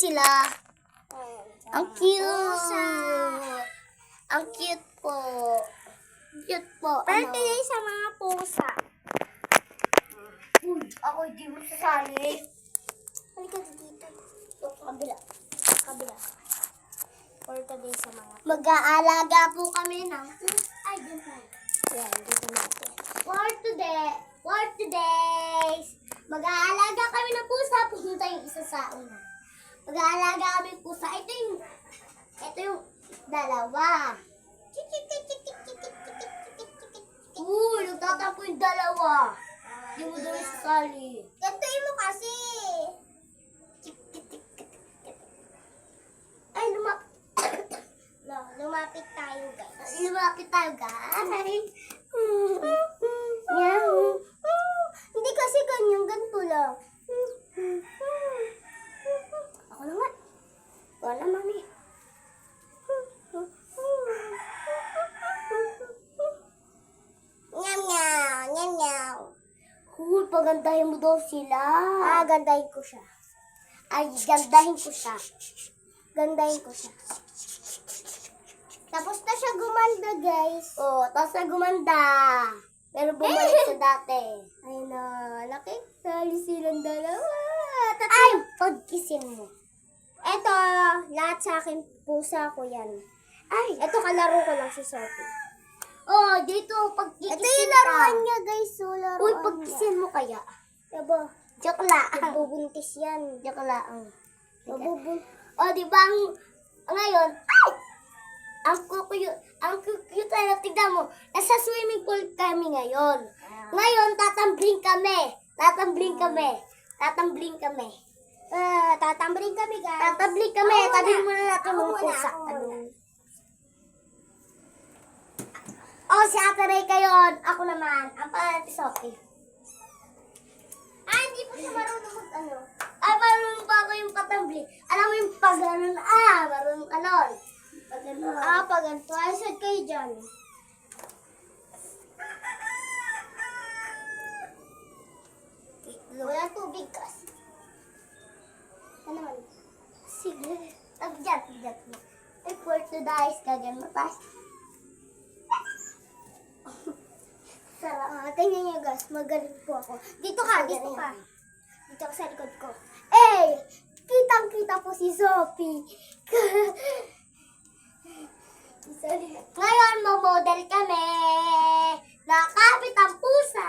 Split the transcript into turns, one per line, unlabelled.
sila. Ang cute. Ang cute po. Cute po.
Birthday sa mga pusa.
Uy, ako hindi mo sasali.
Halika dito.
Kabila.
Kabila. Birthday sa mga
Mag-aalaga po kami ng... Ay, dyan tayo.
yan. Dito natin.
For today's, mag-aalaga kami ng pusa. Pumunta yung isa sa una. Mag-aalaga kami ng pusa. Ito yung dalawa. Nagtatampo yung dalawa. Hindi mo daw sasali.
Gantuin mo kasi.
Ay,
Lumapit tayo, guys.
lumapit tayo, guys. Meow.
Hindi kasi ganyan, ganito lang.
Ako naman. Wala, mami.
Nyam nyam, nyam nyam.
Huy, pagandahin mo daw sila.
Gandahin ko siya.
Ay, gandahin ko siya.
Gandahin ko siya. Tapos na siya gumanda, guys.
Oh, tapos na gumanda. Pero bumalik sa dati.
Ayun na, nakikisali silang dalawa.
Ay, pagkisin mo.
Eto, lahat sa akin, pusa ko yan.
Ay,
Eto, kalaro ko lang si Sophie.
oh, dito, pagkikisin
Ito yung laruan niya, guys. So, laruan
Uy,
niya.
pagkisin mo kaya.
Diba?
Joke lang.
Nagbubuntis yan.
Joke lang.
Mabubuntis.
O, di ba, ngayon, ay! Ang cute na tignan mo. Nasa swimming pool kami ngayon. Ngayon, tatambling kami. Tatambling kami.
Tatambling kami, guys.
Tatambling kami.
Ako muna.
Tabihin muna natin
Ako
mga
muna,
pusa.
ako muna.
O, si Ate Ray kayon. Ako naman. Ang pangalan ni Sophie.
Hindi po siya marunong mag-ano.
Ay, marunong pa ako yung patambling. Alam mo yung pag-anon, marunong anon. Pag-anon.
Pag ganito. Ay, sad kayo dyan. Walang tubig kasi. Ano naman?
Sige. Tagdyan. Ay, for today's kagan matas.
Sarap. Tingnan niyo, guys. Magaling po ako. Dito ka. Dito ka. Dito ka sa likod ko. Kitang-kita po si Sophie.
Ngayon, mamodel kami. Nakakapit ang pusa.